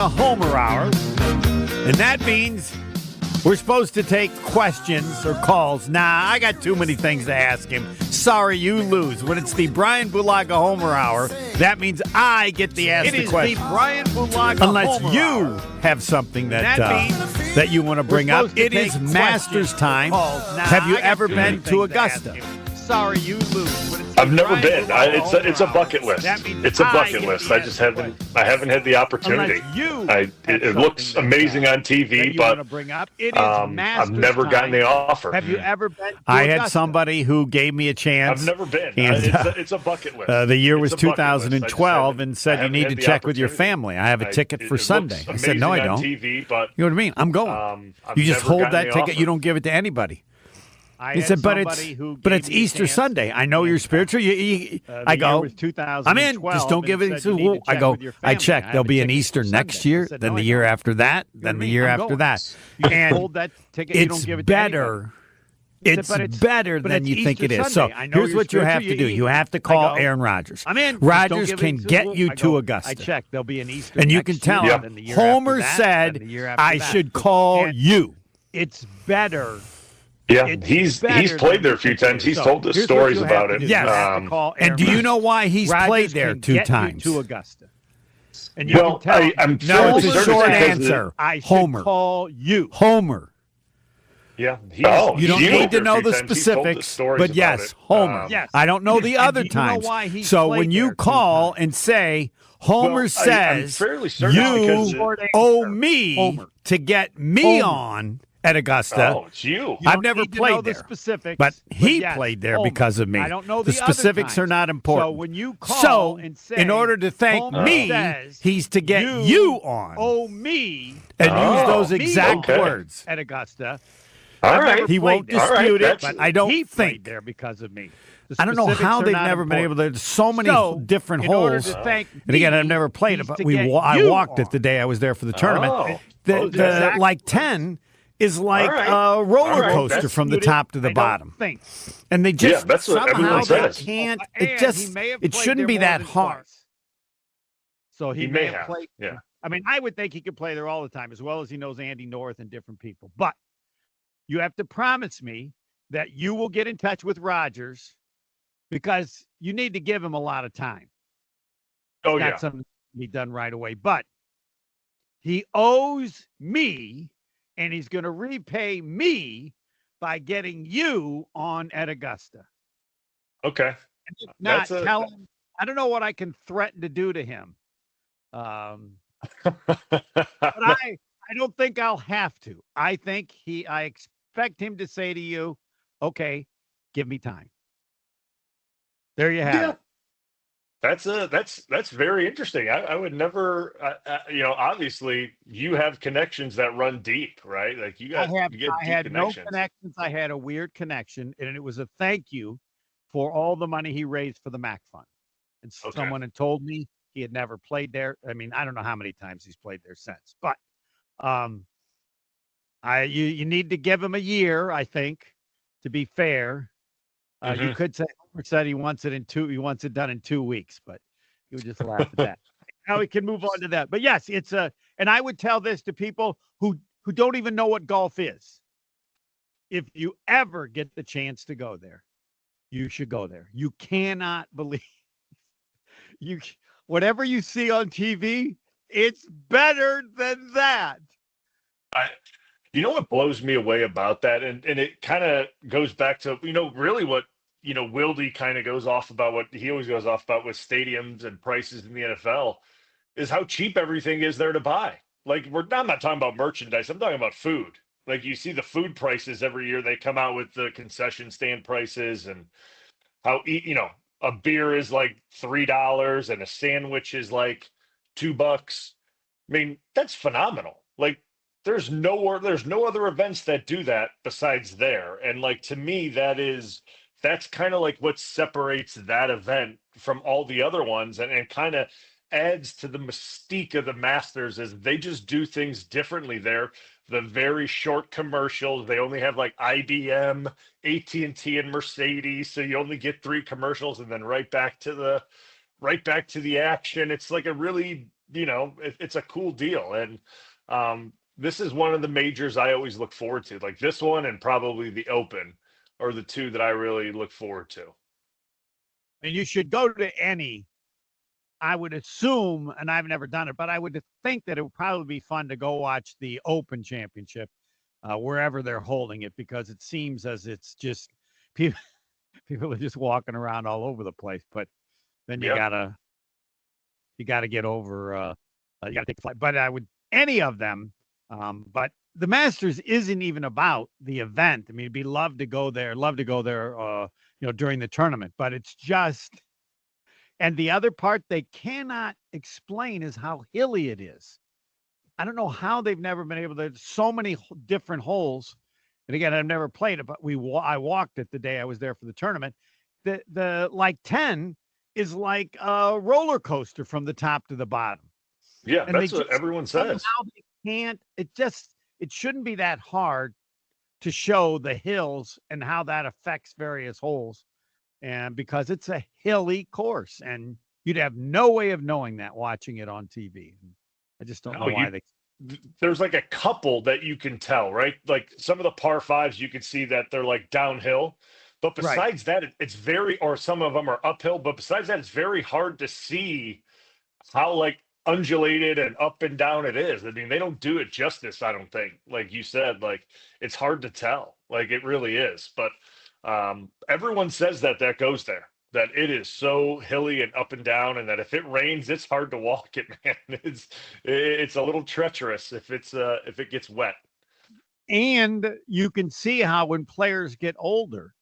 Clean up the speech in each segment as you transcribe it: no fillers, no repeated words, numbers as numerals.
A Homer Hour, and that means we're supposed to take questions or calls. Nah, I got too many things to ask him. Sorry, you lose. When it's the Bryan Bulaga Homer Hour, that means I get to ask the question. It is the Bryan Bulaga Unless Homer you Hour. have something that means that you want to bring up. It is take Masters time. Nah, Have you I got ever too many been to things Augusta? ask him. Sorry, you lose. When it's the I've never Bryan been. Bulaga It's a Homer bucket Hour, list. that means It's a I bucket get list. to I ask just the haven't. question. I haven't had the opportunity. Unless you It looks amazing on TV, but bring up. It is I've never gotten the offer. Have you ever been to I had Augusta? somebody who gave me a chance. I've never been. And, It's a bucket list. the year was It's a bucket list. 2012 and I said you haven't need had to the check with your opportunity. family. I have a ticket for It Sunday. looks I said, no, I amazing don't. on TV, but You know what I mean? I'm going. I've You just never hold gotten that the ticket. offer. You don't give it to anybody. I He had said, but somebody who it's gave me a Easter chance. Sunday. I know you're spiritual. I The go, year was 2012, I'm in. Just don't give it. and said you need to I check go, with your I family. check. have There'll a be an ticket Easter for next Sunday. year, I said, then no, the I year don't. after that, You know then what the I mean? year I'm after going. that. You just And hold that ticket. You don't give it to better. anybody. It's better than it's you think Easter it is. Sunday. So I know here's you're what you have spiritual. to do. You have to I call go, Aaron Rodgers. I'm in. Just Rodgers don't give can it get you I to go, Augusta. I checked. There'll be an Easter And you next can tell year, him, then the year Homer after that, said, then the year after I that. should call And you. It's better. Yeah, It's he's better played than there you a few think it times. is. He's So, told us here's what stories you have about to it. do. Yes. You have to call Aaron And do you Rodgers. know why he's Rodgers played there can 2 get times? you to Augusta. And you Well, can tell I'm No, fairly it's a certain short because answer. I should Homer. call you. Homer. Yeah, You don't he's need played to there a know few the times. He's told us specifics, stories but about yes, it. Homer. Yes. I don't know It the is. other And do you know times. why he's So played when you there 2 call times? and say, Homer I'm says, fairly certain because you answer. owe me Homer. to get me Homer. on at Augusta. Oh, it's you. You I've don't never need to know played the there, specifics, but he yes, played there Homer. because of me. I don't know The the other specifics are times. not important. So when you call So, and say, in order to thank Homer me, says, he's to get you on owe me and Oh, use those me exact okay. words. at Augusta. All I've right. never He won't played there. dispute it, That's- but I don't he played think. there because of me. The I don't know specifics how are they've not never been able important. to. There's so many So, different in order holes. to thank And again, me, I've never played it, he's but to get I you walked it on. the day I was there for the tournament. Oh, The okay. like 10 is like All right. a roller All right. coaster That's from the Suited, top to the I don't bottom. think. And they just that's what somehow everyone they says. can't. And It just he may have it played shouldn't there be more that than hard. twice. So he may have played. Yeah. I mean, I would think he could play there all the time, as well as he knows Andy North and different people. But you have to promise me that you will get in touch with Rodgers, because you need to give him a lot of time. Oh, It's yeah. not something to be done right away. But he owes me, and he's going to repay me by getting you on at Augusta. Okay. And if not, That's tell him. I don't know what I can threaten to do to him. But I don't think I'll have to. I think I expect him to say to you, okay, give me time. There you have it. That's very interesting. I would never, obviously you have connections that run deep, right? Like you get I deep had no connections. connections. I had a weird connection, and it was a thank you for all the money he raised for the MAC Fund. And Okay. someone had told me he had never played there. I mean, I don't know how many times he's played there since, but you need to give him a year, I think, to be fair. You could say Homer said he wants it done in 2 weeks, but you would just laugh at that. Now we can move on to that. But yes, and I would tell this to people who don't even know what golf is. If you ever get the chance to go there, you should go there. You cannot believe whatever you see on TV, it's better than that. You know what blows me away about that, and it kind of goes back to really what Wildy kind of goes off about, what he always goes off about with stadiums and prices in the NFL, is how cheap everything is there to buy. Like I'm not talking about merchandise, I'm talking about food. Like you see the food prices every year, they come out with the concession stand prices, and how a beer is like $3 and a sandwich is like $2. I mean, that's phenomenal. Like there's no other events that do that besides there. And like to me, that's kind of like what separates that event from all the other ones, and kind of adds to the mystique of the Masters, is they just do things differently there. The very short commercials, they only have like IBM, AT&T, and Mercedes, so you only get 3 commercials and then right back to the action. It's like a really it's a cool deal. And this is one of the majors I always look forward to. Like this one and probably the Open are the two that I really look forward to. And you should go to any. I would assume, and I've never done it, but I would think that it would probably be fun to go watch the Open Championship wherever they're holding it, because it seems as it's just people are just walking around all over the place. But then you gotta get over. You gotta take the flight. But I would any of them. But the Masters isn't even about the event. I mean, it'd be love to go there. During the tournament. But it's just. And the other part they cannot explain is how hilly it is. I don't know how they've never been able to. So many different holes. And again, I've never played it, but I walked it the day I was there for the tournament. The like 10 is like a roller coaster from the top to the bottom. Yeah, and that's what everyone says. They can't. It shouldn't be that hard to show the hills and how that affects various holes. And because it's a hilly course, and you'd have no way of knowing that watching it on TV. I just don't know why there's like a couple that you can tell, right? Like some of the par fives, you can see that they're like downhill, but besides that, it's or some of them are uphill, but besides that, it's very hard to see how like undulated and up and down it is. I mean, they don't do it justice, I don't think. Like you said, like it's hard to tell, like it really is. But everyone says that goes there, that it is so hilly and up and down, and that if it rains, it's hard to walk it, man. It's a little treacherous if it gets wet. And you can see how when players get older,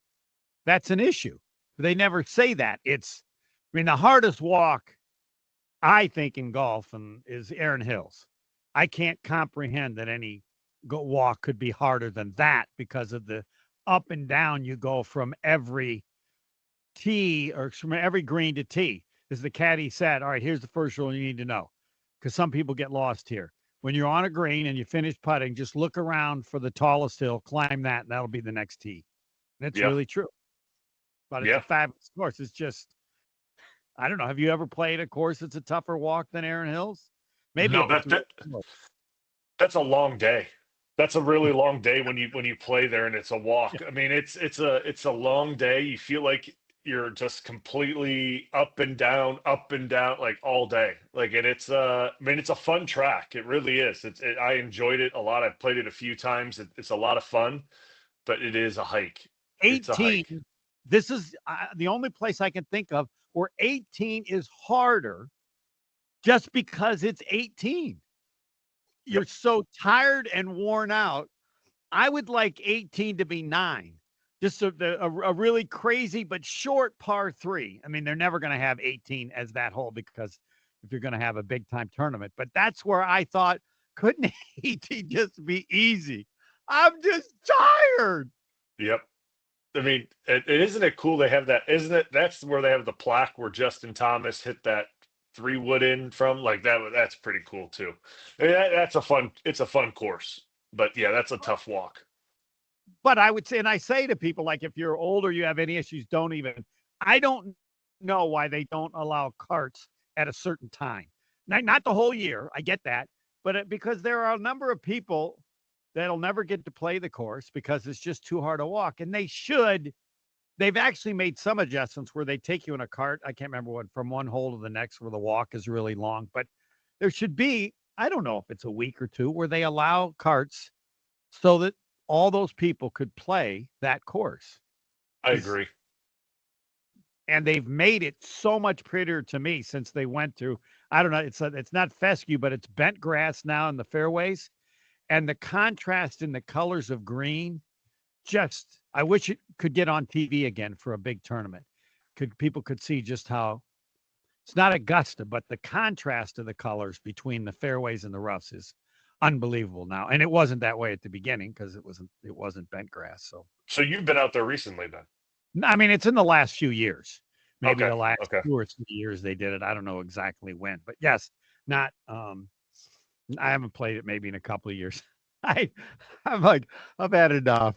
that's an issue. They never say that. The hardest walk I think in golf is Erin Hills. I can't comprehend that any walk could be harder than that because of the up and down you go from every tee or from every green to tee. As the caddy said, all right, here's the first rule you need to know, because some people get lost here. When you're on a green and you finish putting, just look around for the tallest hill, climb that, and that'll be the next tee. And it's really true. But it's a fabulous course. It's just, I don't know. Have you ever played a course that's a tougher walk than Erin Hills? Maybe. No, that's a long day. That's a really long day when you play there and it's a walk. Yeah. I mean, it's a long day. You feel like you're just completely up and down like all day. Like, and it's a fun track. It really is. I enjoyed it a lot. I've played it a few times. It's a lot of fun, but it is a hike. 18. This is the only place I can think of where 18 is harder, just because it's 18. You're so tired and worn out. I would like 18 to be 9. Just a really crazy but short par 3. I mean, they're never going to have 18 as that hole, because if you're going to have a big time tournament. But that's where I thought, couldn't 18 just be easy? I'm just tired. Yep. I mean, isn't it cool they have that? Isn't it? That's where they have the plaque where Justin Thomas hit that 3-wood in from, like that. That's pretty cool too. I mean, it's a fun course, but yeah, that's a tough walk. But I would say, and I say to people, like, if you're older, you have any issues, I don't know why they don't allow carts at a certain time. Not the whole year. I get that. But because there are a number of people that'll never get to play the course because it's just too hard to walk. And they've actually made some adjustments where they take you in a cart. I can't remember from one hole to the next where the walk is really long, but there should be, I don't know if it's a week or two, where they allow carts so that all those people could play that course. I agree. And they've made it so much prettier to me since they went to, I don't know, it's not fescue, but it's bent grass now in the fairways. And the contrast in the colors of green, I wish it could get on TV again for a big tournament. People could see just how it's not Augusta, but the contrast of the colors between the fairways and the roughs is unbelievable now. And it wasn't that way at the beginning because it wasn't bent grass. So you've been out there recently then? I mean, it's in the last few years, maybe the last 2 or 3 years they did it. I don't know exactly when, but yes, not. I haven't played it maybe in a couple of years. I'm like, I've had enough.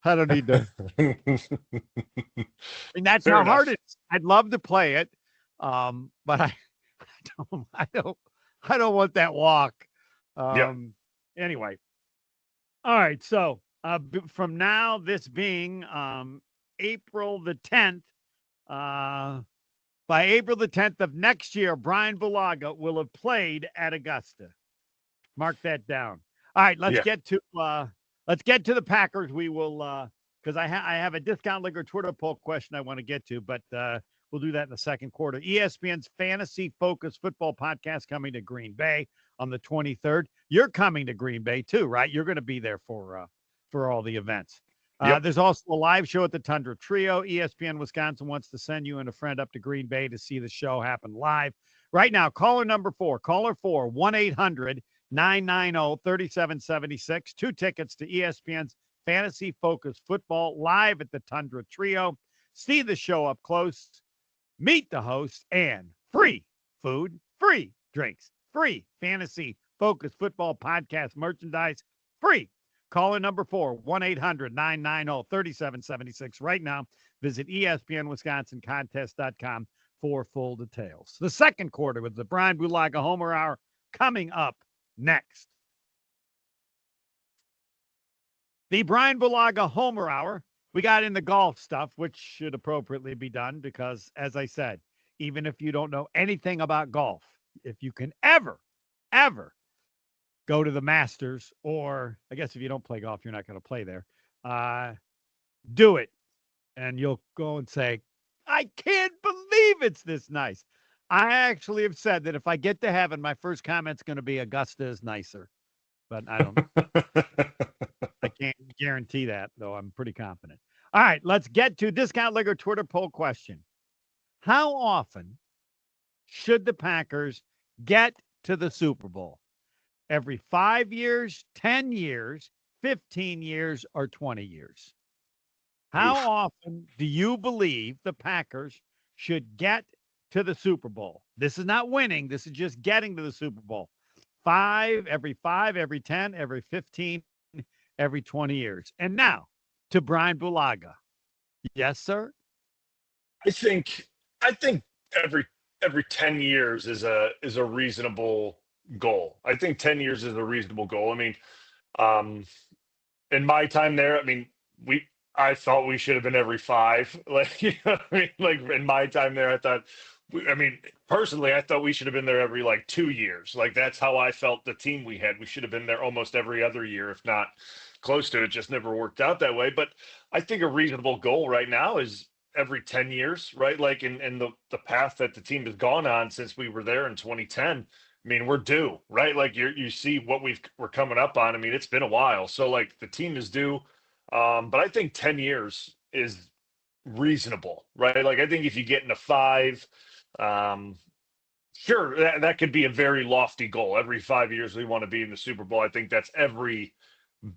I don't need to. I mean, that's how hard it is. I'd love to play it, but I don't. I don't want that walk. Yeah. Anyway. All right. So from now, this being April the 10th, by April the 10th of next year, Bryan Bulaga will have played at Augusta. Mark that down. All right, let's Yeah. get to the Packers. We will because I have a discount liquor Twitter poll question I want to get to, but we'll do that in the second quarter. ESPN's fantasy focused football podcast coming to Green Bay on the 23rd. You're coming to Green Bay too, right? You're going to be there for all the events. Yep. There's also a live show at the Tundra Trio. ESPN Wisconsin wants to send you and a friend up to Green Bay to see the show happen live. Right now, caller 4, 1-800-990-3776. 2 tickets to ESPN's Fantasy Focused Football live at the Tundra Trio. See the show up close, meet the host, and free food, free drinks, free Fantasy Focused Football podcast merchandise, free. Caller 4, 1-800-990-3776. Right now, visit ESPNWisconsinContest.com for full details. The second quarter with the Bryan Bulaga Homer Hour coming up next. The Bryan Bulaga Homer Hour, we got in the golf stuff, which should appropriately be done because, as I said, even if you don't know anything about golf, if you can ever go to the Masters, or I guess if you don't play golf, you're not going to play there, do it. And you'll go and say, I can't believe it's this nice. I actually have said that if I get to heaven, my first comment's going to be Augusta is nicer. But I can't guarantee that, though. I'm pretty confident. All right, let's get to Discount Liquor Twitter poll question. How often should the Packers get to the Super Bowl? Every 5 years, 10 years, 15 years, or 20 years? How often do you believe the Packers should get to the Super Bowl? This is not winning. This is just getting to the Super Bowl. 5, every 10, every 15, every 20 years. And now to Bryan Bulaga. Yes, sir? I think every 10 years is a reasonable goal. I think 10 years is a reasonable goal. I mean, in my time there, I thought we should have been every 5. Like, you know what I mean? Like in my time there, personally, I thought we should have been there every 2 years. Like that's how I felt the team we had. We should have been there almost every other year, if not close to it. Just never worked out that way. But I think a reasonable goal right now is every 10 years, right? Like in the path that the team has gone on since we were there in 2010. I mean, we're due, right? Like you see what we're coming up on. I mean, it's been a while. So like the team is due. But I think 10 years is reasonable, right? Like I think if you get into 5, sure, that could be a very lofty goal. Every 5 years we want to be in the Super Bowl. I think that's every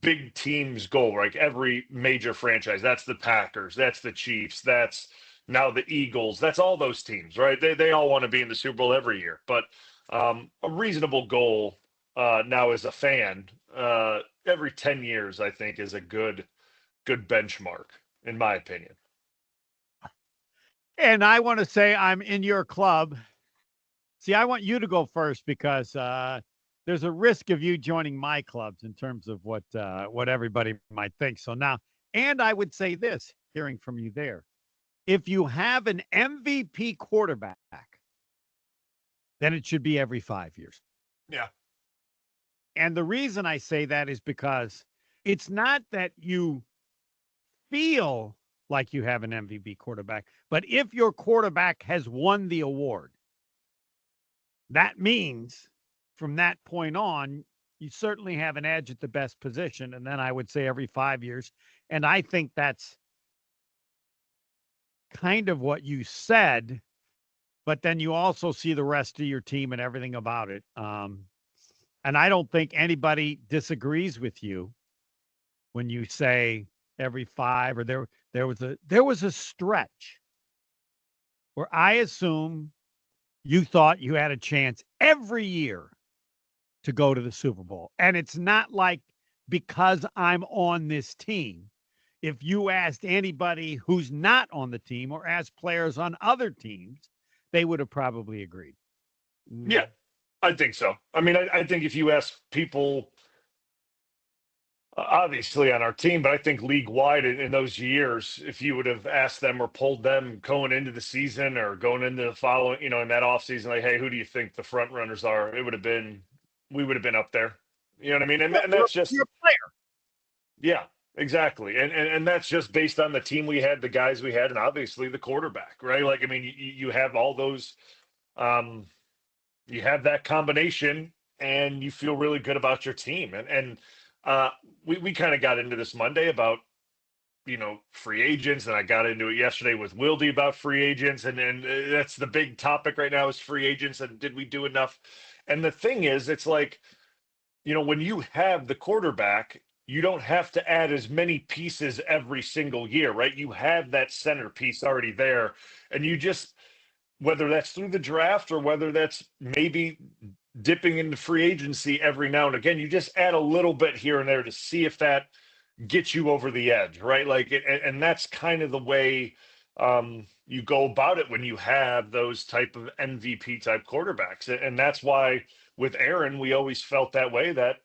big team's goal, like every major franchise. That's the Packers, that's the Chiefs, that's now the Eagles, that's all those teams, right? They all want to be in the Super Bowl every year. But a reasonable goal now as a fan, every 10 years, I think is a good benchmark, in my opinion. And I want to say I'm in your club. See, I want you to go first because there's a risk of you joining my clubs in terms of what everybody might think. So now, and I would say this, hearing from you there, if you have an MVP quarterback, then it should be every 5 years. Yeah. And the reason I say that is because it's not that you feel like you have an MVP quarterback, but if your quarterback has won the award, that means from that point on, you certainly have an edge at the best position. And then I would say every 5 years. And I think that's kind of what you said, but then you also see the rest of your team and everything about it. And I don't think anybody disagrees with you when you say every 5, or there was a stretch where I assume you thought you had a chance every year to go to the Super Bowl. And it's not like because I'm on this team. If you asked anybody who's not on the team or asked players on other teams, they would have probably agreed. Yeah. I think so. I mean, I think if you ask people, obviously on our team, but I think league wide in those years, if you would have asked them or polled them going into the season or going into the following, in that offseason, like, hey, who do you think the front runners are? We would have been up there. You know what I mean? And You're, that's just, you're a player. yeah, exactly. And that's just based on the team we had, the guys we had, and obviously the quarterback, right? Like, I mean, you have all those, um, you have that combination and you feel really good about your team. And uh, we kind of got into this Monday about, free agents. And I got into it yesterday with Wildy about free agents. And that's the big topic right now is free agents. And did we do enough? And the thing is, it's like, when you have the quarterback, you don't have to add as many pieces every single year, right? You have that centerpiece already there. And you just, whether that's through the draft or whether that's maybe dipping into free agency every now and again, you just add a little bit here and there to see if that gets you over the edge, right? Like, and that's kind of the way you go about it when you have those type of MVP type quarterbacks. And that's why with Aaron, we always felt that way, that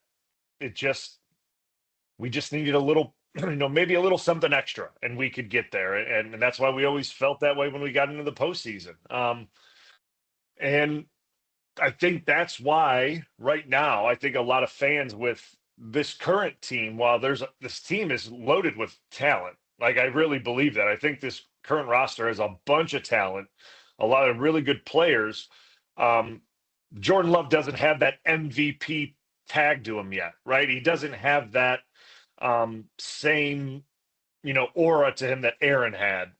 we just needed a little, maybe a little something extra and we could get there. And that's why we always felt that way when we got into the postseason. And I think that's why right now, I think a lot of fans with this current team, while this team is loaded with talent, like I really believe that. I think this current roster has a bunch of talent, a lot of really good players. Jordan Love doesn't have that MVP tag to him yet, right? He doesn't have that same, aura to him that Aaron had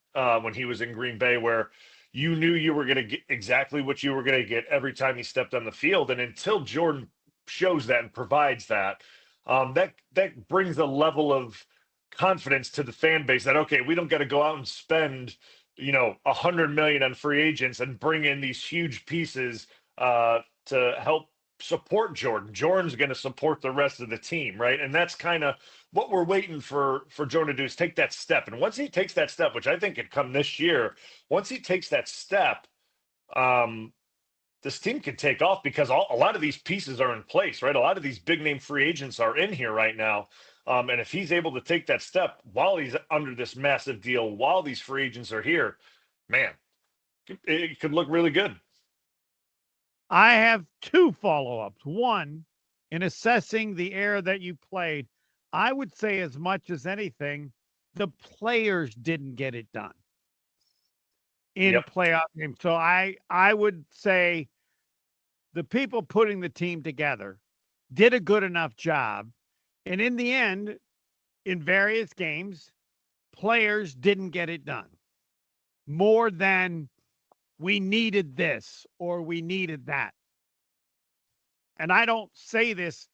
when he was in Green Bay, where you knew you were going to get exactly what you were going to get every time he stepped on the field. And until Jordan shows that and provides that, that brings a level of confidence to the fan base that, okay, we don't got to go out and spend, $100 million on free agents and bring in these huge pieces to help support Jordan. Jordan's going to support the rest of the team, right? And that's kind of what we're waiting for Jordan to do, is take that step. And once he takes that step, which I think could come this year, once he takes that step, this team can take off because a lot of these pieces are in place, right? A lot of these big name free agents are in here right now. And if he's able to take that step while he's under this massive deal, while these free agents are here, man, it could look really good. I have two follow-ups. One, in assessing the era that you played, I would say as much as anything, the players didn't get it done in playoff games. So I would say the people putting the team together did a good enough job. And in the end, in various games, players didn't get it done. More than we needed this or we needed that. And I don't say this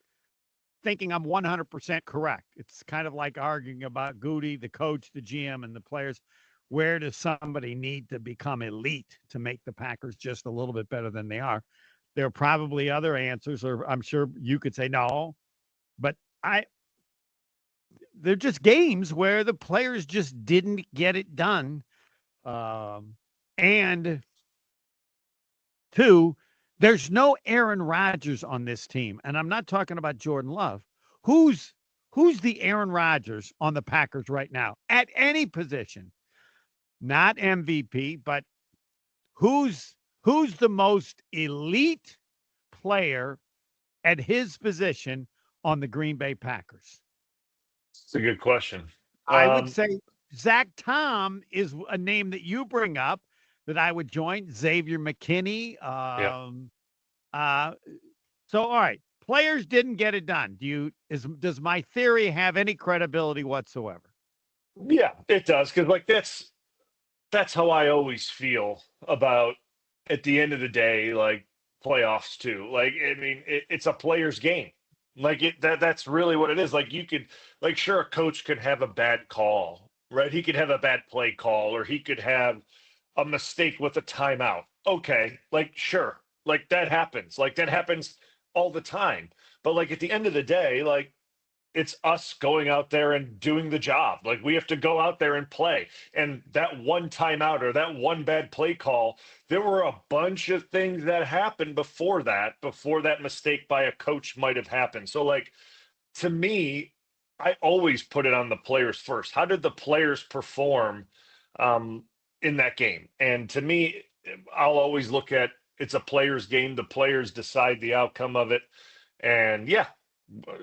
thinking I'm 100% correct. It's kind of like arguing about Goody, the coach, the GM, and the players. Where does somebody need to become elite to make the Packers just a little bit better than they are? There are probably other answers, or I'm sure you could say no, but they're just games where the players just didn't get it done. And two, there's no Aaron Rodgers on this team. And I'm not talking about Jordan Love. Who's the Aaron Rodgers on the Packers right now at any position? Not MVP, but who's the most elite player at his position on the Green Bay Packers? It's a good question. I would say Zach Tom is a name that you bring up that I would join. Xavier McKinney. So, all right, players didn't get it done. Does my theory have any credibility whatsoever? Yeah, it does. Because like that's how I always feel about, at the end of the day, like playoffs too. Like, I mean, it's a player's game. Like that's really what it is. Like you could, like, sure, a coach could have a bad call, right? He could have a bad play call, or he could have a mistake with a timeout. Okay, like sure, like that happens. Like that happens all the time. But like at the end of the day, like it's us going out there and doing the job. Like we have to go out there and play. And that one timeout or that one bad play call, there were a bunch of things that happened before that mistake by a coach might have happened. So like to me, I always put it on the players first. How did the players perform in that game? And to me, I'll always look at it's a players' game. The players decide the outcome of it. And yeah,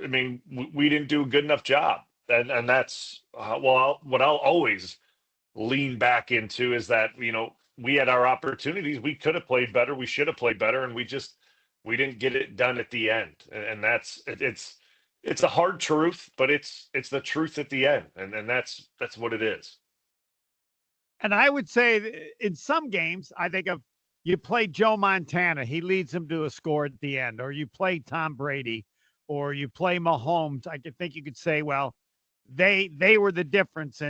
I mean, we didn't do a good enough job. And that's, what I'll always lean back into is that, we had our opportunities. We could have played better. We should have played better. And we didn't get it done at the end. And it's a hard truth, but it's the truth at the end. And that's what it is. And I would say in some games, I think of you play Joe Montana, he leads them to a score at the end, or you play Tom Brady, or you play Mahomes. I think you could say, well, they were the difference.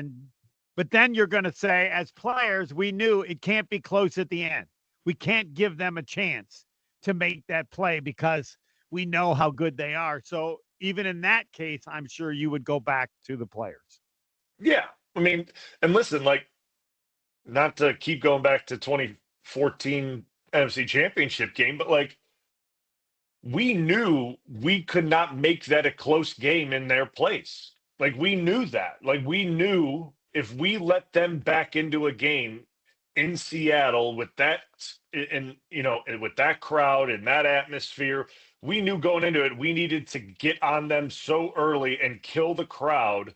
But then you're going to say, as players, we knew it can't be close at the end. We can't give them a chance to make that play because we know how good they are. So even in that case, I'm sure you would go back to the players. Yeah. I mean, and listen, like, not to keep going back to 2014 NFC Championship game, but like, we knew we could not make that a close game in their place. Like, we knew that. Like, we knew if we let them back into a game in Seattle with that, and with that crowd and that atmosphere, we knew going into it, we needed to get on them so early and kill the crowd,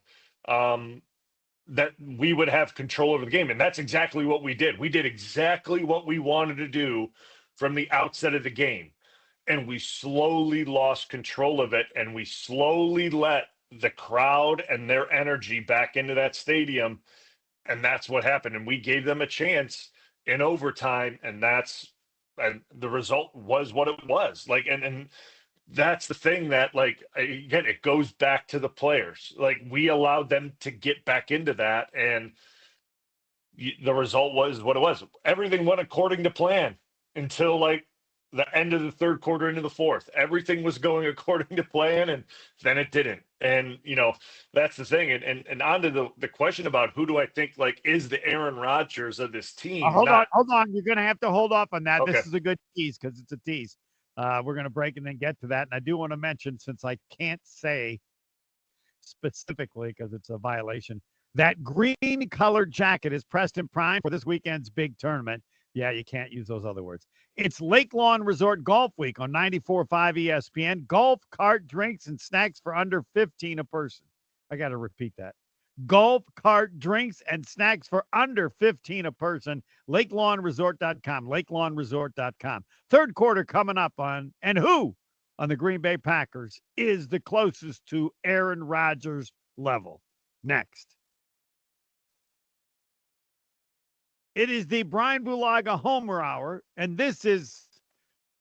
that we would have control over the game. And that's exactly what we did. We did exactly what we wanted to do from the outset of the game. And we slowly lost control of it. And we slowly let the crowd and their energy back into that stadium. And that's what happened. And we gave them a chance in overtime. And the result was what it was. Like, and that's the thing that, like, again, it goes back to the players. Like, we allowed them to get back into that, and the result was what it was. Everything went according to plan until like the end of the third quarter into the fourth. Everything was going according to plan, and then it didn't. And that's the thing. And on to the question about who do I think like is the Aaron Rodgers of this team. Hold on. You're going to have to hold off on that. Okay. This is a good tease because it's a tease. We're going to break and then get to that. And I do want to mention, since I can't say specifically because it's a violation, that green colored jacket is pressed and primed for this weekend's big tournament. Yeah, you can't use those other words. It's Lake Lawn Resort Golf Week on 94.5 ESPN. Golf cart, drinks, and snacks for under $15 a person. I got to repeat that. Golf cart, drinks, and snacks for under $15 a person. LakeLawnResort.com. LakeLawnResort.com. Third quarter coming up on, and who on the Green Bay Packers is the closest to Aaron Rodgers level? Next. It is the Bryan Bulaga Homer Hour, and this is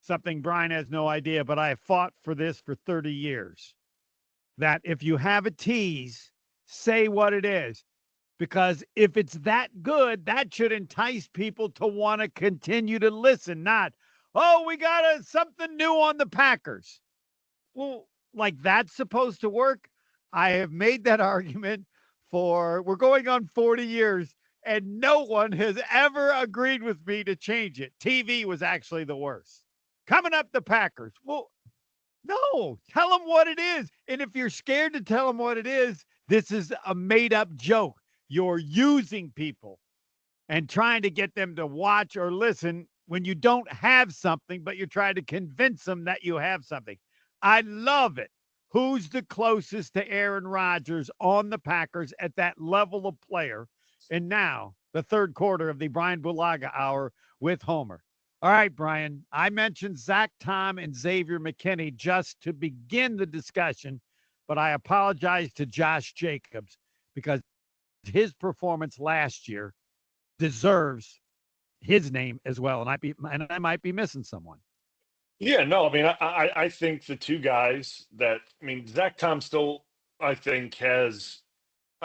something Bryan has no idea, but I have fought for this for 30 years. That if you have a tease, say what it is. Because if it's that good, that should entice people to want to continue to listen, not, oh, we got something new on the Packers. Well, like that's supposed to work? I have made that argument we're going on 40 years. And no one has ever agreed with me to change it. TV was actually the worst. Coming up, the Packers. Well, no, tell them what it is. And if you're scared to tell them what it is, this is a made-up joke. You're using people and trying to get them to watch or listen when you don't have something, but you're trying to convince them that you have something. I love it. Who's the closest to Aaron Rodgers on the Packers at that level of player? And now, the third quarter of the Bryan Bulaga Hour with Homer. All right, Bryan, I mentioned Zach Tom and Xavier McKinney just to begin the discussion, but I apologize to Josh Jacobs because his performance last year deserves his name as well, and I might be missing someone. Yeah, no, I mean, I think the two guys Zach Tom still, I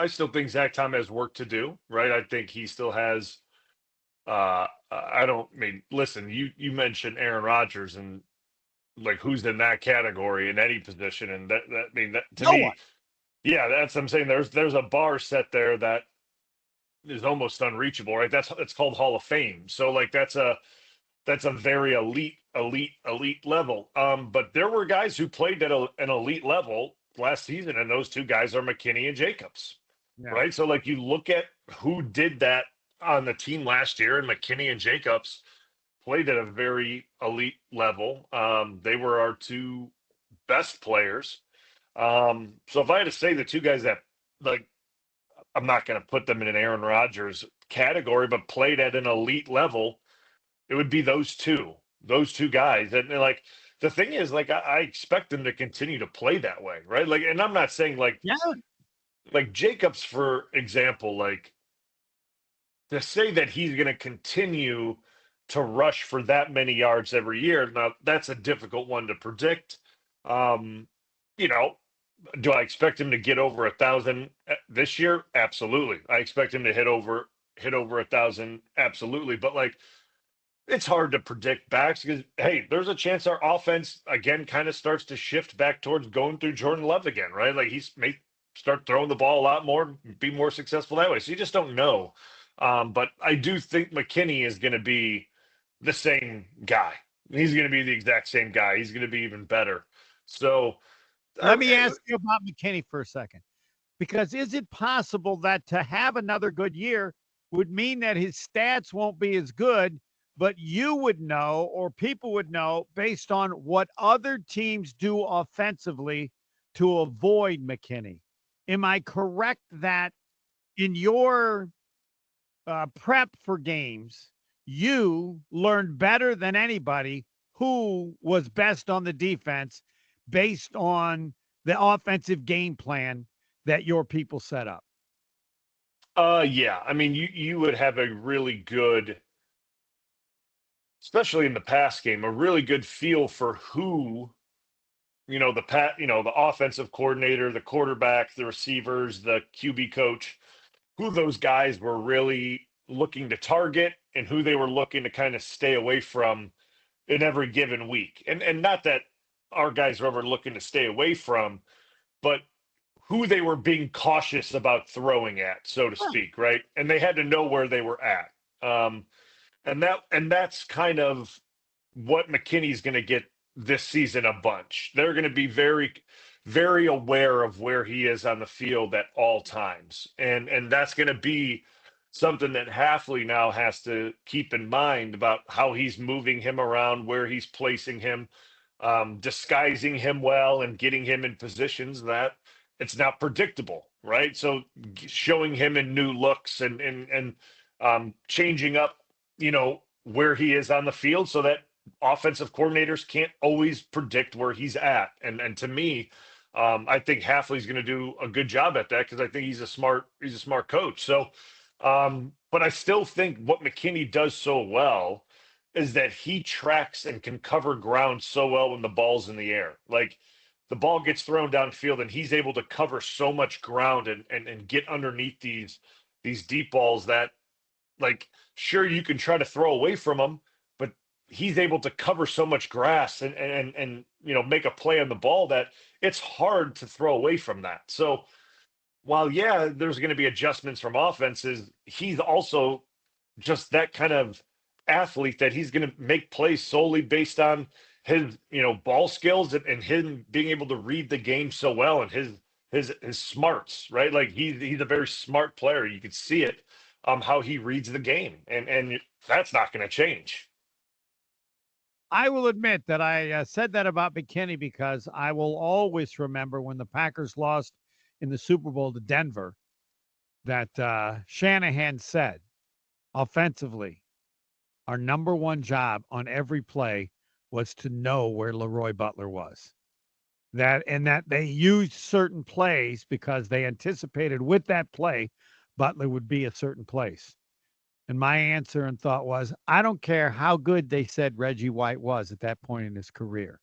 still think Zach Tom has work to do, right? I think he still has. Listen, you mentioned Aaron Rodgers and like who's in that category in any position, and that to No me, one. Yeah, that's what I'm saying. There's a bar set there that is almost unreachable, right? That's called Hall of Fame. So like that's a very elite level. But there were guys who played at an elite level last season, and those two guys are McKinney and Jacobs, Yeah. right? So like you look at who did that on the team last year, and McKinney and Jacobs played at a very elite level. They were our two best players. So if I had to say the two guys that like, I'm not going to put them in an Aaron Rodgers category, but played at an elite level, it would be those two guys. And like the thing is, like I expect them to continue to play that way, right? Like, and I'm not saying Yeah. like Jacobs, for example, like to say that he's going to continue to rush for that many yards every year. Now that's a difficult one to predict. Um, you know, do I expect him to get over 1,000 this year? Absolutely. I expect him to hit over 1,000. Absolutely. But like, it's hard to predict backs because hey, there's a chance our offense again kind of starts to shift back towards going through Jordan Love again, right? Like he's may start throwing the ball a lot more, be more successful that way. So you just don't know. But I do think McKinney is going to be the same guy. He's going to be the exact same guy. He's going to be even better. So Let me ask you about McKinney for a second, because is it possible that to have another good year would mean that his stats won't be as good, but you would know or people would know based on what other teams do offensively to avoid McKinney? Am I correct that in your prep for games, you learned better than anybody who was best on the defense based on the offensive game plan that your people set up? yeah. I mean, you would have a really good, especially in the pass game, a really good feel for who, the offensive coordinator, the quarterback, the receivers, the QB coach, who those guys were really looking to target and who they were looking to kind of stay away from in every given week. And not that our guys were ever looking to stay away from, but who they were being cautious about throwing at, so to speak, right? And they had to know where they were at. And that's kind of what McKinney's going to get this season a bunch. They're going to be very, very aware of where he is on the field at all times, and that's going to be something that Halfley now has to keep in mind about how he's moving him around, where he's placing him, disguising him well, and getting him in positions that it's not predictable, right? So showing him in new looks and changing up, where he is on the field so that offensive coordinators can't always predict where he's at. And to me, I think Halfley's going to do a good job at that because I think he's a smart coach. So, but I still think what McKinney does so well is that he tracks and can cover ground so well when the ball's in the air. Like the ball gets thrown downfield and he's able to cover so much ground and get underneath these deep balls that, like, sure, you can try to throw away from him, but he's able to cover so much grass and make a play on the ball that it's hard to throw away from that. So while yeah, there's going to be adjustments from offenses, he's also just that kind of athlete that he's going to make plays solely based on his ball skills and him being able to read the game so well and his smarts, right? Like he's a very smart player. You can see it, how he reads the game, and that's not going to change. I will admit that I said that about McKinney because I will always remember when the Packers lost in the Super Bowl to Denver that Shanahan said, offensively, our number one job on every play was to know where Leroy Butler was. That they used certain plays because they anticipated with that play, Butler would be a certain place. And my answer and thought was, I don't care how good they said Reggie White was at that point in his career.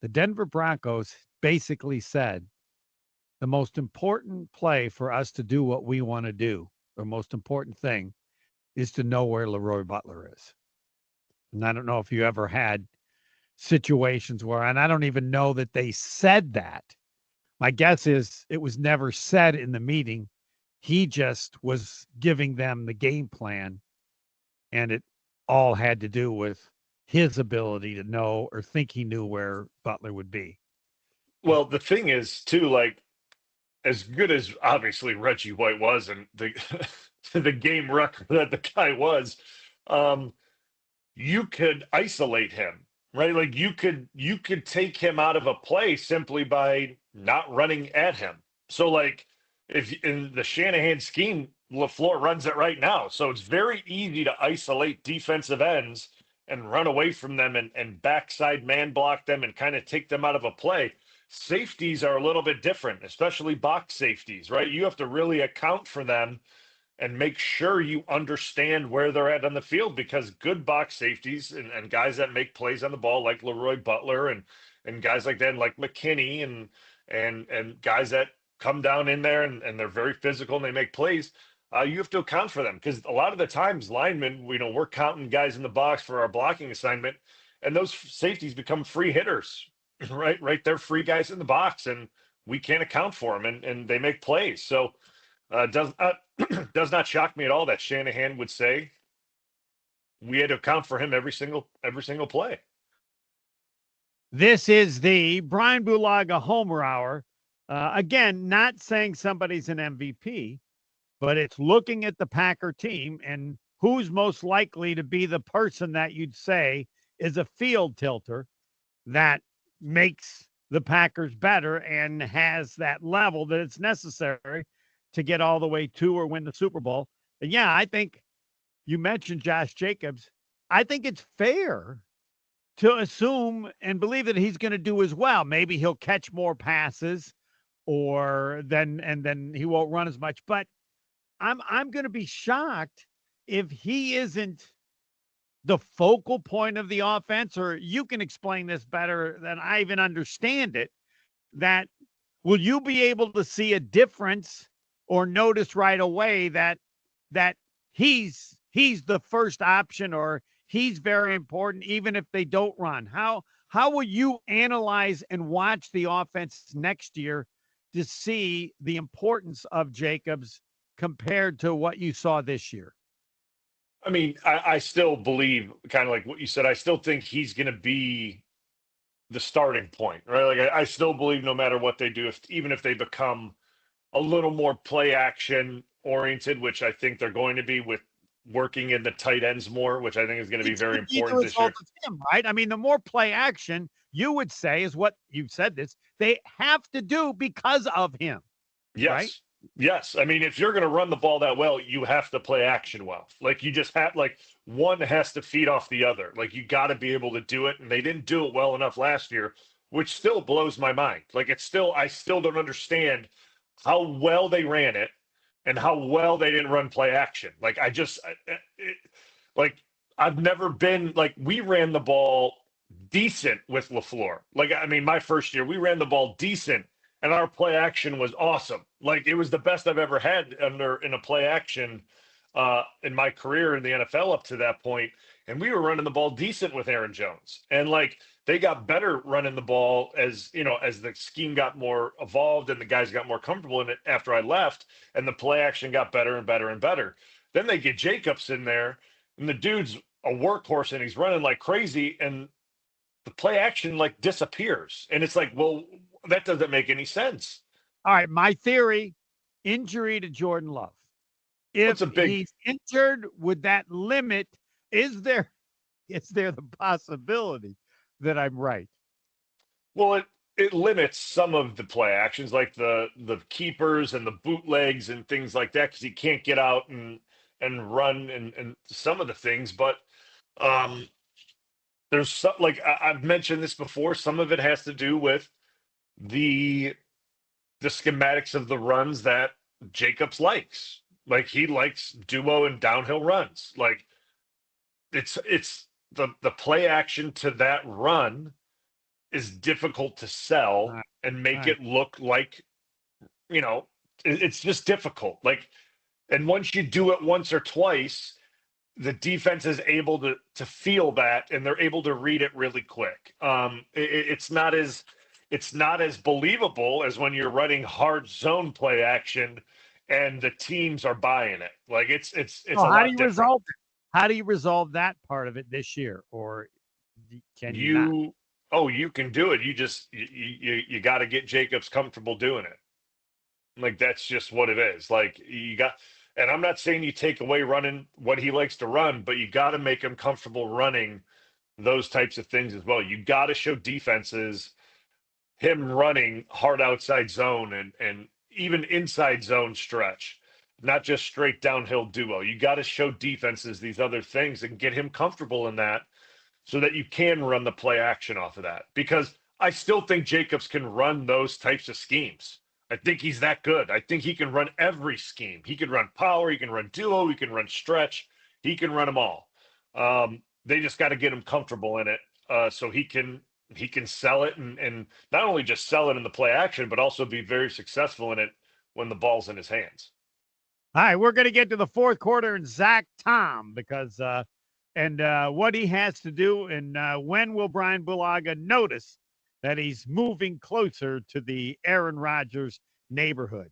The Denver Broncos basically said the most important play for us to do what we want to do, the most important thing is to know where Leroy Butler is. And I don't know if you ever had situations where, and I don't even know that they said that. My guess is it was never said in the meeting. He just was giving them the game plan, and it all had to do with his ability to know or think he knew where Butler would be. Well, the thing is, too, like, as good as obviously Reggie White was and the the game record that the guy was, um, you could isolate him, right? Like you could take him out of a play simply by not running at him. So like if in the Shanahan scheme, LaFleur runs it right now. So it's very easy to isolate defensive ends and run away from them and backside man block them and kind of take them out of a play. Safeties are a little bit different, especially box safeties, right? You have to really account for them and make sure you understand where they're at on the field, because good box safeties and guys that make plays on the ball like Leroy Butler and guys like that, and like McKinney and guys that come down in there and they're very physical and they make plays. You have to account for them, because a lot of the times linemen, we're counting guys in the box for our blocking assignment, and those safeties become free hitters, right? Right, they're free guys in the box, and we can't account for them, and they make plays. So does not shock me at all that Shanahan would say we had to account for him every single play. This is the Bryan Bulaga Homer Hour. Again, not saying somebody's an MVP, but it's looking at the Packer team and who's most likely to be the person that you'd say is a field tilter that makes the Packers better and has that level that it's necessary to get all the way to or win the Super Bowl. And yeah, I think you mentioned Josh Jacobs. I think it's fair to assume and believe that he's going to do as well. Maybe he'll catch more passes and then he won't run as much. But I'm going to be shocked if he isn't the focal point of the offense, or you can explain this better than I even understand it, that will you be able to see a difference or notice right away that he's the first option, or he's very important even if they don't run? How will you analyze and watch the offense next year to see the importance of Jacobs compared to what you saw this year? I mean, I still believe, kind of like what you said, I still think he's going to be the starting point, right? Like I still believe no matter what they do, even if they become a little more play action oriented, which I think they're going to be with working in the tight ends more, which I think is going to be very important this year. Him, right? I mean, the more play action you would say is what you said this they have to do because of him. Yes. Right? Yes. I mean, if you're going to run the ball that well, you have to play action well. Like you just have, like, one has to feed off the other. Like you got to be able to do it. And they didn't do it well enough last year, which still blows my mind. Like I still don't understand how well they ran it and how well they didn't run play action. Like I've never been, like, we ran the ball decent with LaFleur. Like, I mean, my first year, we ran the ball decent and our play action was awesome. Like it was the best I've ever had in a play action in my career in the NFL up to that point. And we were running the ball decent with Aaron Jones. And like they got better running the ball as the scheme got more evolved and the guys got more comfortable in it after I left, and the play action got better and better and better. Then they get Jacobs in there, and the dude's a workhorse and he's running like crazy, and the play action like disappears. And it's like, well, that doesn't make any sense. All right, my theory: injury to Jordan Love. If he's injured, would that limit? Is there the possibility that I'm right? Well, it limits some of the play actions, like the keepers and the bootlegs and things like that, because he can't get out and run and some of the things. But there's some, like I've mentioned this before, some of it has to do with the schematics of the runs that Jacobs likes. Like he likes duo and downhill runs. Like it's the play action to that run is difficult to sell and make it look like, it's just difficult. Like, and once you do it once or twice, the defense is able to feel that, and they're able to read it really quick. It's not as it's not as believable as when you're running hard zone play action and the teams are buying it. Like it's So a lot different. how do you resolve that part of it this year, or can you not? You can do it. You got to get Jacobs comfortable doing it. Like that's just what it is. Like you got, and I'm not saying you take away running what he likes to run, but you got to make him comfortable running those types of things as well. You got to show defenses him running hard outside zone and even inside zone stretch, not just straight downhill duo. You got to show defenses these other things and get him comfortable in that so that you can run the play action off of that. Because I still think Jacobs can run those types of schemes. I think he's that good. I think he can run every scheme. He can run power, he can run duo, he can run stretch, he can run them all. They just got to get him comfortable in it so he can sell it and not only just sell it in the play action, but also be very successful in it when the ball's in his hands. All right, we're going to get to the fourth quarter and Zach Tom because what he has to do and when will Bryan Bulaga notice that he's moving closer to the Aaron Rodgers neighborhood.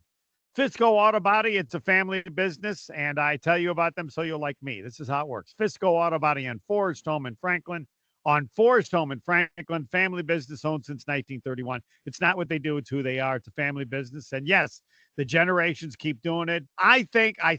Fisco Auto Body, it's a family business, and I tell you about them so you'll like me. This is how it works. Fisco Auto Body on Forest Home in Franklin. On Forest Home in Franklin, family business owned since 1931. It's not what they do, it's who they are. It's a family business. And yes, the generations keep doing it. I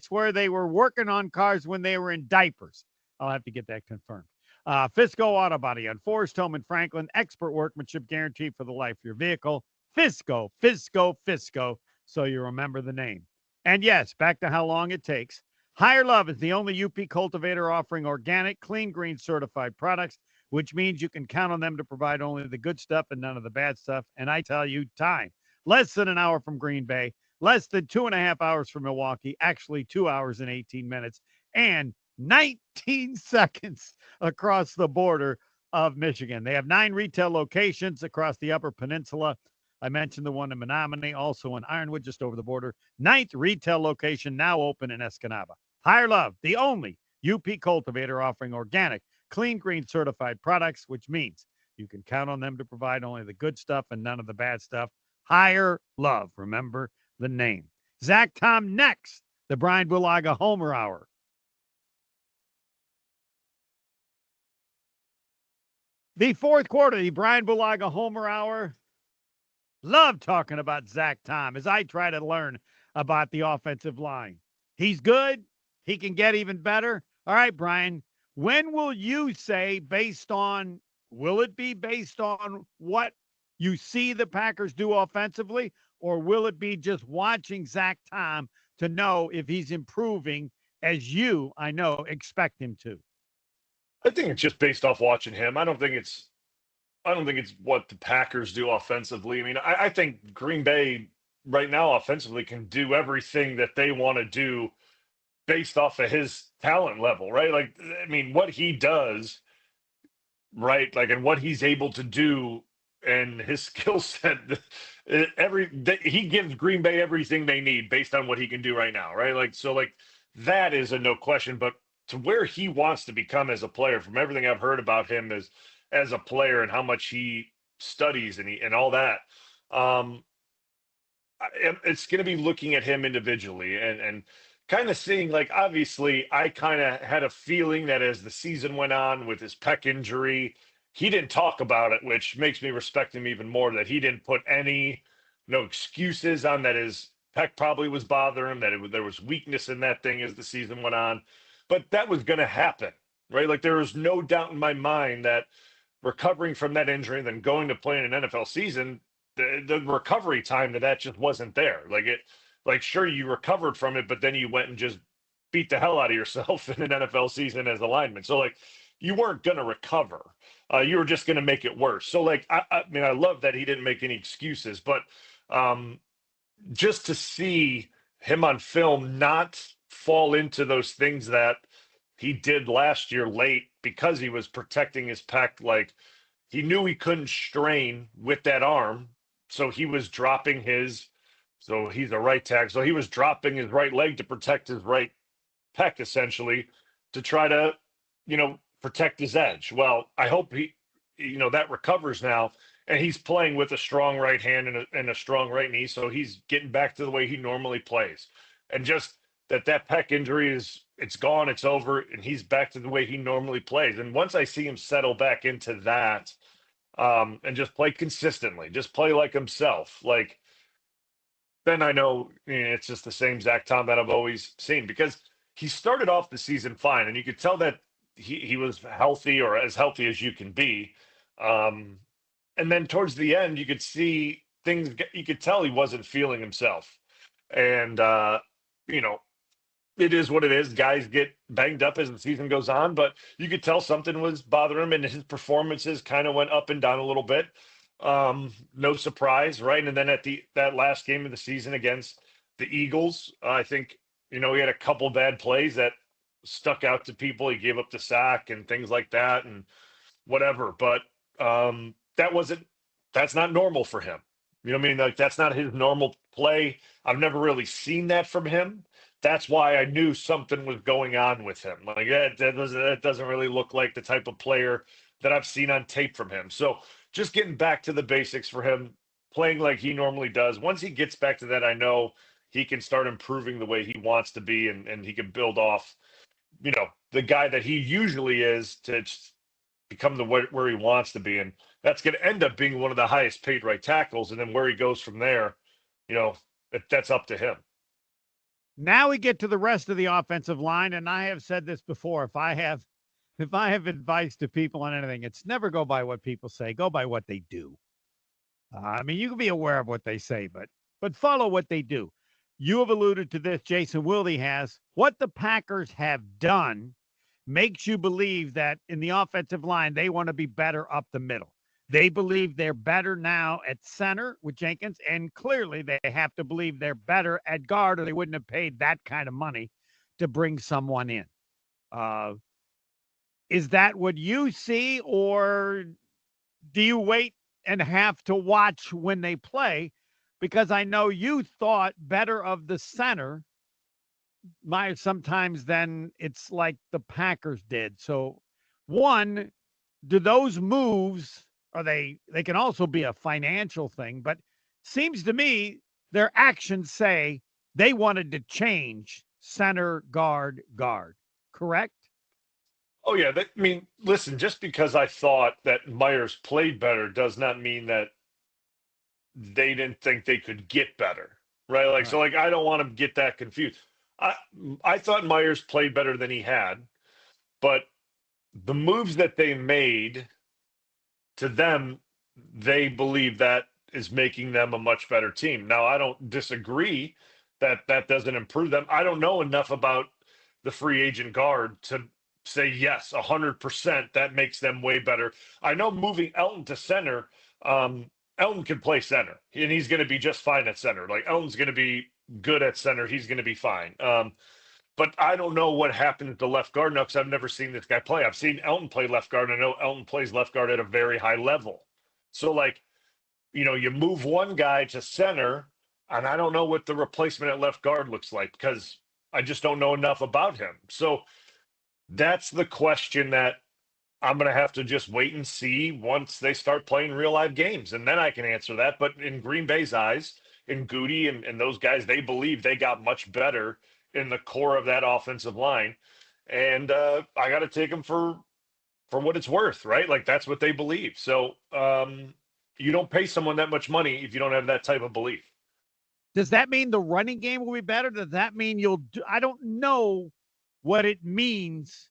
swear they were working on cars when they were in diapers. I'll have to get that confirmed. Fisco Auto Body on Forest Home in Franklin. Expert workmanship guaranteed for the life of your vehicle. Fisco, Fisco, Fisco. So you remember the name. And yes, back to how long it takes. Higher Love is the only UP cultivator offering organic, clean green certified products, which means you can count on them to provide only the good stuff and none of the bad stuff. And I tell you, time. Less than an hour from Green Bay, less than 2.5 hours from Milwaukee, actually 2 hours and 18 minutes, and 19 seconds across the border of Michigan. They have 9 retail locations across the Upper Peninsula. I mentioned the one in Menominee, also in Ironwood, just over the border. 9th retail location now open in Escanaba. Higher Love, the only UP cultivator offering organic, clean green certified products, which means you can count on them to provide only the good stuff and none of the bad stuff. Higher Love. Remember the name. Zach Tom next, the Bryan Bulaga Homer Hour. The fourth quarter, the Bryan Bulaga Homer Hour. Love talking about Zach Tom as I try to learn about the offensive line. He's good. He can get even better. All right, Bryan, when will you say will it be based on what you see the Packers do offensively, or will it be just watching Zach Tom to know if he's improving as you, I know, expect him to? I think it's just based off watching him. I don't think it's what the Packers do offensively. I mean, I think Green Bay right now offensively can do everything that they want to do based off of his talent level, right? Like, I mean, what he does, right? Like, and what he's able to do and his skill set, he gives Green Bay everything they need based on what he can do right now, right? Like, so like that is a no question, but to where he wants to become as a player, from everything I've heard about him as a player and how much he studies and all that, it's going to be looking at him individually and kind of seeing, like, obviously I kind of had a feeling that as the season went on with his pec injury, he didn't talk about it, which makes me respect him even more, that he didn't put no excuses on that his pec probably was bothering him, that there was weakness in that thing as the season went on. But that was going to happen, right? Like, there was no doubt in my mind that recovering from that injury and then going to play in an NFL season, the recovery time to that just wasn't there. Like, sure, you recovered from it, but then you went and just beat the hell out of yourself in an NFL season as a lineman. So, like, you weren't going to recover. You were just going to make it worse. So, like, I mean, I love that he didn't make any excuses, but just to see him on film not fall into those things that he did last year late because he was protecting his pec. Like, he knew he couldn't strain with that arm, so he was dropping so he's a right tackle, so he was dropping his right leg to protect his right pec, essentially, to try to, protect his edge. Well, I hope that recovers now, and he's playing with a strong right hand and a strong right knee, so he's getting back to the way he normally plays, and just that pec injury it's gone, it's over, and he's back to the way he normally plays. And once I see him settle back into that, and just play consistently, just play like himself, like then I know, it's just the same Zach Tom that I've always seen, because he started off the season fine, and you could tell that he was healthy, or as healthy as you can be. Um, and then towards the end, you could see you could tell he wasn't feeling himself. And, you know, it is what it is. Guys get banged up as the season goes on, but you could tell something was bothering him, and his performances kind of went up and down a little bit. No surprise, right? And then at that last game of the season against the Eagles, I think, he had a couple bad plays that stuck out to people. He gave up the sack and things like that and whatever. But that's not normal for him. You know what I mean? Like, that's not his normal play. I've never really seen that from him. That's why I knew something was going on with him. Like, that doesn't really look like the type of player that I've seen on tape from him. So just getting back to the basics for him, playing like he normally does. Once he gets back to that, I know he can start improving the way he wants to be, and he can build off, the guy that he usually is, to become where he wants to be. And that's going to end up being one of the highest paid right tackles. And then where he goes from there, that's up to him. Now we get to the rest of the offensive line, and I have said this before. If I have advice to people on anything, it's never go by what people say, go by what they do. I mean, you can be aware of what they say, but follow what they do. You have alluded to this, Jason Wilde has. What the Packers have done makes you believe that in the offensive line, they want to be better up the middle. They believe they're better now at center with Jenkins, and clearly they have to believe they're better at guard, or they wouldn't have paid that kind of money to bring someone in. Is that what you see, or do you wait and have to watch when they play? Because I know you thought better of the center sometimes than it's like the Packers did. So, one, do those moves, they can also be a financial thing, but seems to me their actions say they wanted to change center, guard, correct? Oh, yeah. Listen, just because I thought that Myers played better does not mean that they didn't think they could get better, right? Like, right. So, like, I don't want to get that confused. I thought Myers played better than he had, but the moves that they made, to them, they believe that is making them a much better team. Now, I don't disagree that doesn't improve them. I don't know enough about the free agent guard to say, yes, 100% that makes them way better. I know moving Elton to center, Elton can play center, and he's going to be just fine at center. Like, Elton's going to be good at center. He's going to be fine. But I don't know what happened to left guard now, because I've never seen this guy play. I've seen Elton play left guard. I know Elton plays left guard at a very high level. So, like, you move one guy to center, and I don't know what the replacement at left guard looks like, because I just don't know enough about him. So that's the question that I'm going to have to just wait and see once they start playing real live games, and then I can answer that. But in Green Bay's eyes, in Goody and those guys, they believe they got much better in the core of that offensive line. And I got to take them for what it's worth, right? Like, that's what they believe. So you don't pay someone that much money if you don't have that type of belief. Does that mean the running game will be better? Does that mean I don't know what it means.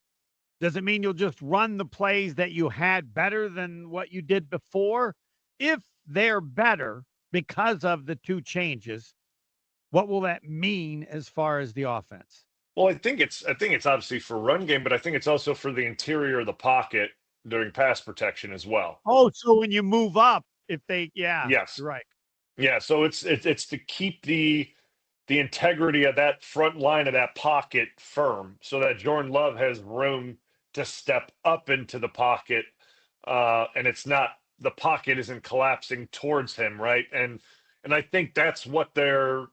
Does it mean you'll just run the plays that you had better than what you did before? If they're better because of the two changes, what will that mean as far as the offense? Well, I think it's obviously for run game, but I think it's also for the interior of the pocket during pass protection as well. Oh, so when you move up, yes, you're right. Yeah, so it's to keep the integrity of that front line of that pocket firm, so that Jordan Love has room to step up into the pocket, and the pocket isn't collapsing towards him, right? And I think that's what their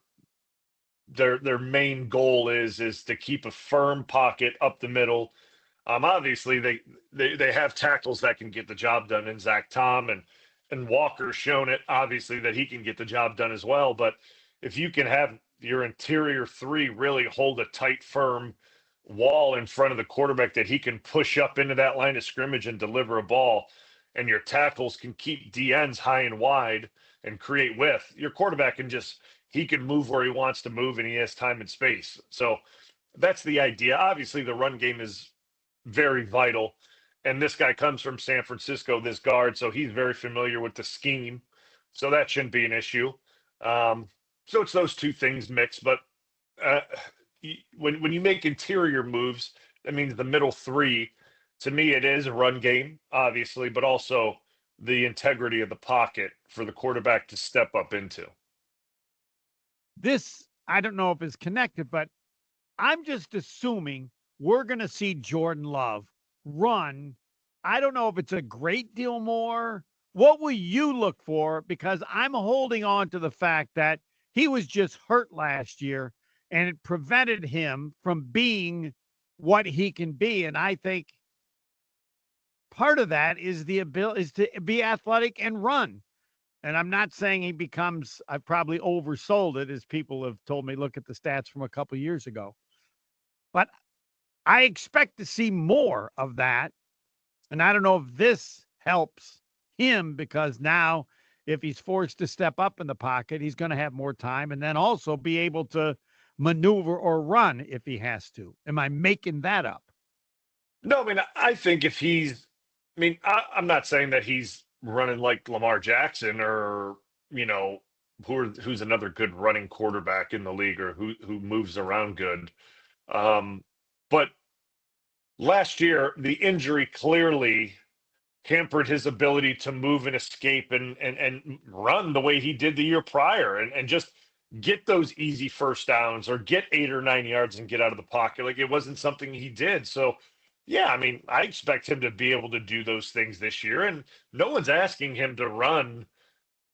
main goal is to keep a firm pocket up the middle. Obviously they have tackles that can get the job done in Zach Tom, and and Walker's shown it, obviously, that he can get the job done as well. But if you can have your interior three really hold a tight, firm wall in front of the quarterback that he can push up into that line of scrimmage and deliver a ball, and your tackles can keep DNs high and wide and create width, your quarterback can just, he can move where he wants to move and he has time and space. So that's the idea. Obviously, the run game is very vital. And this guy comes from San Francisco, this guard, so he's very familiar with the scheme. So that shouldn't be an issue. So it's those two things mixed. But uh, when you make interior moves, that means the middle three. To me, it is a run game, obviously, but also the integrity of the pocket for the quarterback to step up into. This, I don't know if it's connected, but I'm just assuming we're going to see Jordan Love run. I don't know if it's a great deal more. What will you look for? Because I'm holding on to the fact that he was just hurt last year and it prevented him from being what he can be. And I think part of that is the ability is to be athletic and run. And I'm not saying he becomes, I've probably oversold it, as people have told me, look at the stats from a couple of years ago. But I expect to see more of that. And I don't know if this helps him, because now if he's forced to step up in the pocket, he's going to have more time and then also be able to maneuver or run if he has to. Am I making that up? No, I mean, I think if he's, I mean, I'm not saying that he's running like Lamar Jackson or, who's another good running quarterback in the league or who moves around good. But last year, the injury clearly hampered his ability to move and escape and run the way he did the year prior and just get those easy first downs or get 8 or 9 yards and get out of the pocket. Like, it wasn't something he did. So, yeah, I mean, I expect him to be able to do those things this year. And no one's asking him to run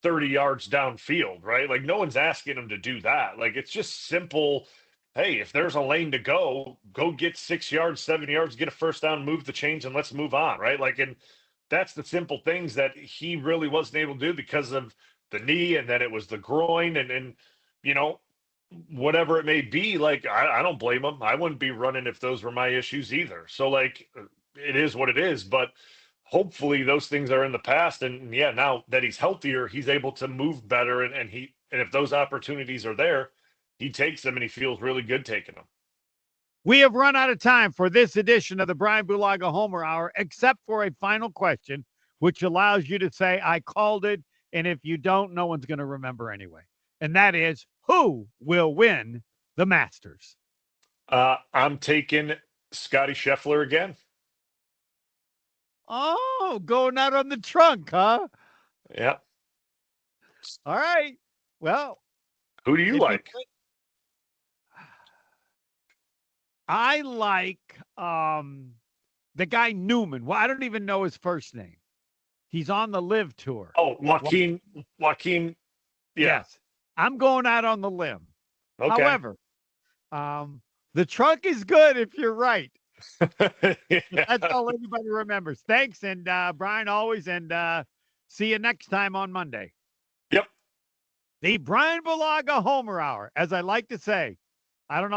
30 yards downfield, right? Like, no one's asking him to do that. Like, it's just simple. Hey, if there's a lane to go get 6 yards, 7 yards, get a first down, move the chains, and let's move on, right? Like, and that's the simple things that he really wasn't able to do because of the knee, and then it was the groin, and whatever it may be. Like, I don't blame him. I wouldn't be running if those were my issues either. So, like, it is what it is. But hopefully those things are in the past. And yeah, now that he's healthier, he's able to move better. And if those opportunities are there, he takes them and he feels really good taking them. We have run out of time for this edition of the Bryan Bulaga Homer Hour, except for a final question, which allows you to say, I called it. And if you don't, no one's going to remember anyway. And that is, who will win the Masters? I'm taking Scotty Scheffler again. Oh, going out on the trunk, huh? Yeah. All right. Well, who do you like? I like the guy Newman. Well, I don't even know his first name. He's on the Live Tour. Oh, Joaquin. Yeah. Yes. I'm going out on the limb. Okay. However, the trunk is good if you're right. Yeah. That's all anybody remembers. Thanks, and Bryan, always, and see you next time on Monday. Yep. The Bryan Bulaga Homer Hour, as I like to say. I don't know.